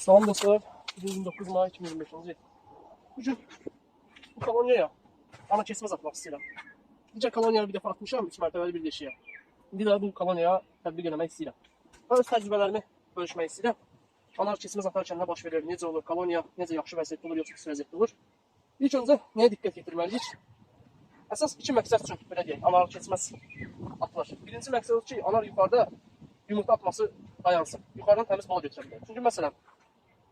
Salam dostlar, 29 May 2025-ci il. Bugün bu koloniyaya ana keçməz atmaq istəyirəm. Digər koloniyanı bir dəfə atmışam, 3 mərtəbəli bir deşiyə. İndi də bu koloniyaya tətbiq eləmək istəyirəm. Mən öz təcrübələrimi bölüşmək istəyirəm. Ana keçməz atarkən nə baş verir, necə olur, koloniya necə yaxşı vəziyyətdə olur, yoxsa pis vəziyyətdə olur. İlk öncə nəyə diqqət yetirməliyik? Əsas iki məqsəd üçün belə deyək, anar keçməz atılır. Birinci məqsəd odur ki, anar yuxarıda yumurta atması dayansın. Yuxarıdan təmiz bal götürə bilər. Çünki məsələn,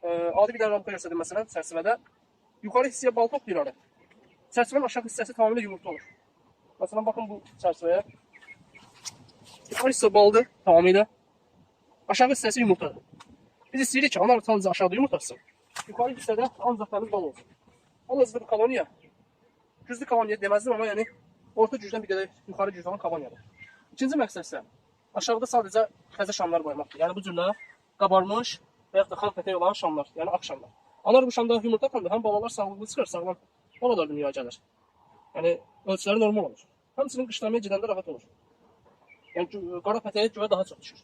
adi bir dənə ramka göstərdim məsələn çərçivədə. Yuxarı hissəyə bal toplayır arı. Çərçivənin aşağı hissəsi tamamilə yumurta olur. Məsələn, baxın bu çərçivəyə. Yuxarı hissə baldır tamamilə. Aşağı hissəsi yumurtadır. Biz istəyirik ki, anar sadəcə aşağıda yumurtasın. Yuxarı hissədə ancaq təmiz bal olsun. Hal-hazırda bu koloniya güclü koloniya deməzdim, amma yəni orta gücdən bir qədər yuxarı güclü olan koloniyadır. İkinci məqsəd isə aşağıda sadəcə təzə şamlar qoymaqdır. Yəni bu cürlə qabarmış və yaxud da xam pətək olan şamlar, yəni ağ şamlar. Anar bu şamda yumurta atanda həm balalar sağlıqlı çıxır, sağlam balalar dünyaya gəlir. Yəni ölçüləri normal olur. Həmçinin qışlamaya gedəndə rahat olur. Yəni qara pətəyə görə daha çox düşür.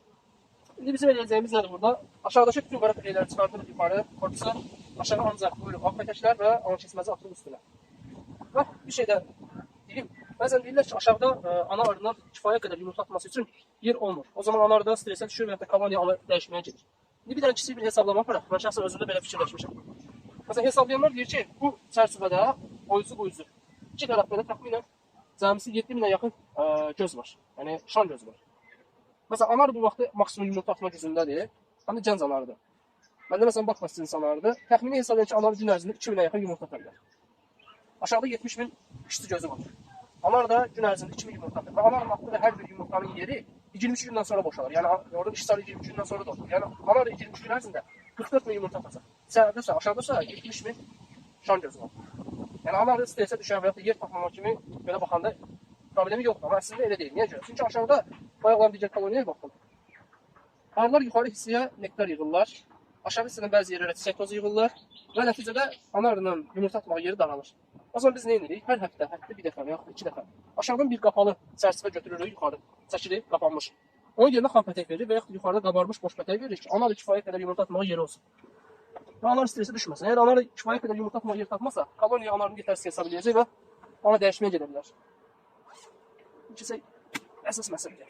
İndi bizim eləyəcəyimiz nədir burada? Aşağıdakı bütün qara pətəkləri çıxardırıq yuxarı, korpusa, aşağı ancaq buyuruq ağ pətəklər və ana keçməzi atılır üstünə. Və bir şey də deyim, bəzən deyirlər ki, aşağıda ana arının kifayət qədər yumurta atması üçün yer olmur. O zaman ana arıda stresə düşür və ya da koloniya ana dəyişməyə gedir. İndi bir dənə kiçik bir hesablama aparaq. Mən şəxsən özümdə belə fikirləşmişəm. Məsələn, hesablayanlar deyir ki, bu çərçivədə boyuzu 2 tərəfdə təxminən cəmisi 7000-ə yaxın göz var. Yəni şan gözü var. Məsələn, anar bu vaxtda maksimum yumurta atma gücündədir. Həm də gənc anarıdır. Məndə məsələn baxma istəyiniz anarıdır. Təxmini hesablayın ki, anar gün ərzində 2000-ə yaxın yumurta atar bilər. Aşağıda 70.000 işçi gözü var. Anar da gün ərzində 2000 yumurta atar. Və anarın atdığı hər bir yumurtanın yeri 23 gündən sonra boşalır. Yəni orada iş sarı 23 gündən sonra da olur. Yəni anar 23 gün ərzində 44.000 yumurta atacaq. İçəridəsə, aşağıdasa 70.000 şan gözü var. Yəni anar stresə düşən və ya da yer tapmamaq kimi belə baxanda problemi yoxdur. Amma əslində elə deyil. Niyə görə? Çünki aşağıda bayaqlar digər koloniyaya baxdım. Arılar yuxarı hissəyə nektar yığırlar. Aşağı hissədən bəzi yerlərə çiçək tozu yığırlar və nəticədə ana arının yumurta atmaq yeri daralır. O zaman biz nə edirik? Hər həftə bir dəfə və yaxud 2 dəfə aşağıdan bir qapalı çərçivə götürürük yuxarı. Çəkirik, qapanmış. Onun yerinə xam pətək veririk və yaxud yuxarıda qabarmış boş pətək veririk ki, ana arı kifayət qədər yumurta atmağa yeri olsun. Və ana arı stresə düşməsin. Əgər ana arı kifayət qədər yumurta atmağa yer tapmasa, koloniya ana arını yetərsiz hesab edəcək və ona dəyişməyə gedə bilər. İkincisi əsas məsələdir.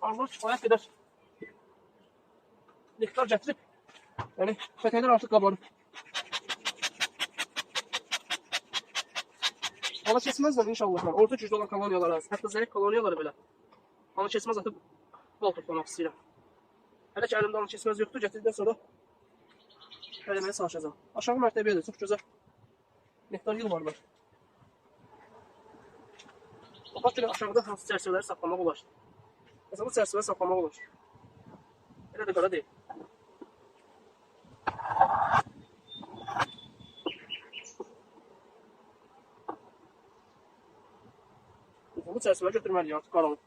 Arılar kifayət qədər nektar gətirib, yəni pətəklər artıq qabarıb. Ana keçməzlər inşallah. Orta güclü olan koloniyalara, hətta zəif koloniyalara belə ana keçməz atıb bal toplamaq istəyirəm. Hələ ki əlimdə ana keçməz yoxdur, gətirdikdən sonra eləməyə çalışacağam. Aşağı mərtəbəyə də çox gözəl nektar yığmarlar. Bax görə aşağıda hansı çərçivələri saxlamaq olar. Məsələn, bu çərçivələri saxlamaq olar. Elə də qara deyil. Bu çərçivə götürməliyik artıq qaralıb.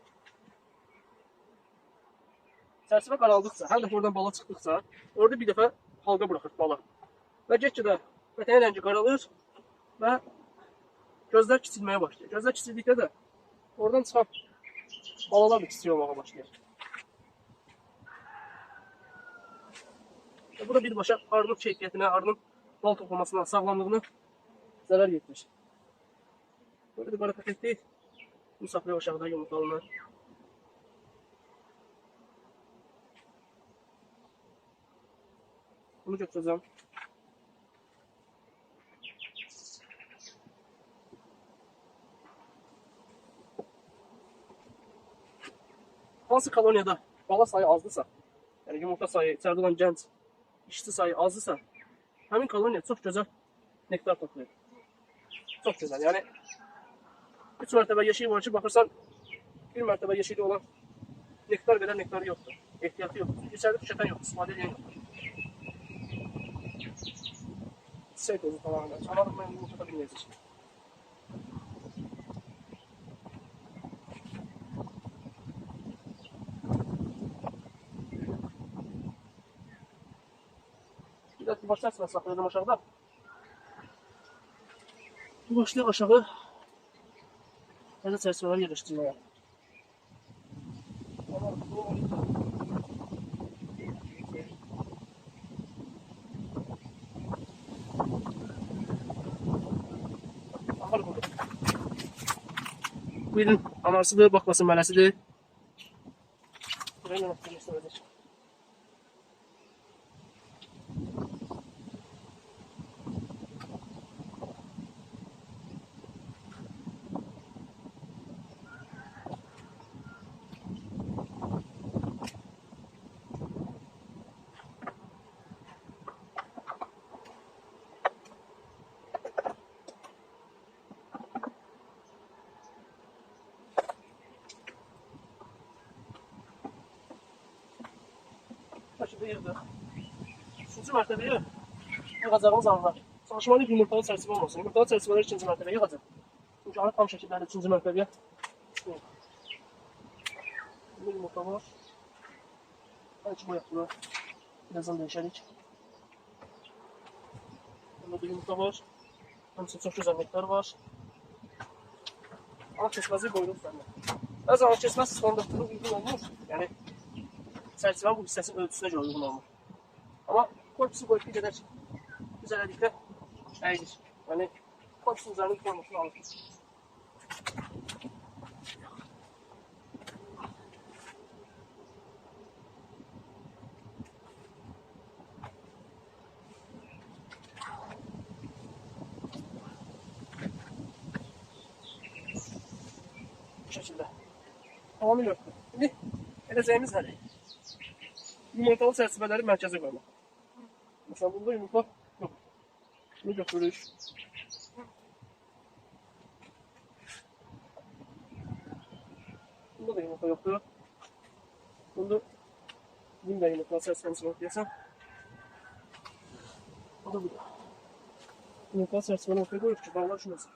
Çərçivə qaraldıqca, hər dəfə oradan bala çıxdıqca, orada bir dəfə halqa buraxır bala. Və get-gedə pətəyin rəngi qaralır və gözlər kiçilməyə başlayır. Gözlər kiçildikdə də oradan çıxan balalar da kiçik olmağa başlayır. Bu da birbaşa arının keyfiyyətinə, arının bal toplamasına, sağlamlığına zərər yetirir. Böyle de qara pətək deyil. Bu saxlaya aşağıda yumurtalınır. Bunu götürəcəm. Hansı koloniyada bala sayı azdısa, yəni yumurta sayı, içəridə olan gənc işçi sayı azdısa, həmin koloniya çox gözəl nektar toplayır. Çox gözəl. Yəni 3 mərtəbə yeşiyi var ki, baxırsan 1 mərtəbə yeşikli olan nektar qədər nektarı yoxdur. Ehtiyatı yoxdur. İçəridə tükətən yoxdur, istifadə edən yoxdur. Çiçək tozu tamamıyla. Anladım, mən yumurta bilməyəcək. Bir də baş çərçivə saxlayacağım aşağıda. Bu başlayaq aşağı təzə çərçivələri yerləşdirməyə. Bakalım burada. Bu ilin anarsıdır, bakmasın mələsidir. Buraya nə göstərəcək. Şəkildə yığdıq. 3-cü mərtəbəyə yığacağımız anlar. Çalışmalı yumurtalı çərçivə olmasın. Yumurtalı çərçivələri 2-ci mərtəbəyə yığacaq. Çünki ana tam şəkildə 3-cü mərtəbəyə. Burada yumurta var. Bəlkə bu yaxlı. Birazdan dəyişərik. Burada yumurta var. Həmçə çox gözəl nektar var. Ana kesməzi qoyduq səndə. Bəzi ana kesməz standartına uyğun olmur. Yəni çərçivənin bu hissəsinin ölçüsünə görə uyğun olmur. Amma korpusu qoyub bir qədər düzələdikdə əyilir. Yəni korpusun üzərinin formasını alır. Bu şəkildə. Tamamilə yoxdur. İndi edəcəyimiz nədir? Yumurtalı çərçivələri mərkəzə qoymaq. Məsələn, burada yumurta yox. Bunu götürürük. Bunda da yumurta yoxdur. Bunda yine yumurtalı çərçivənin yox deyəsən. O da burada. Yumurtalı çərçivəni ortaya qoyuq ki, bağlar şunası.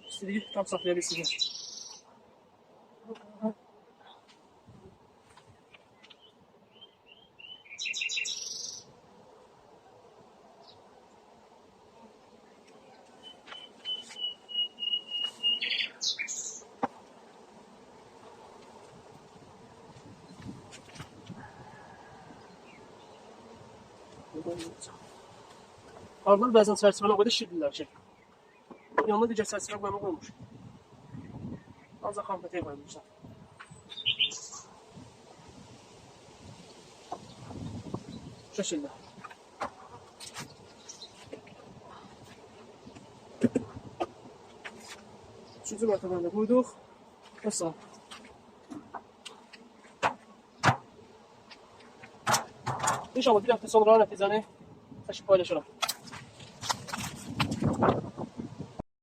İstədiyi tam saxlayabilsin. Arılar bəzən çərçivəni o qədər şişirdirlər ki, yanına digər çərçivə qoymaq olmur. Ancaq xam pətəyə qoyulmuşlar. Bu şəkildə. Üçüncü mərtəbəni də qoyduq. Və sağ. İnşallah bir həftə sonra nəticəni çəkib paylaşıram.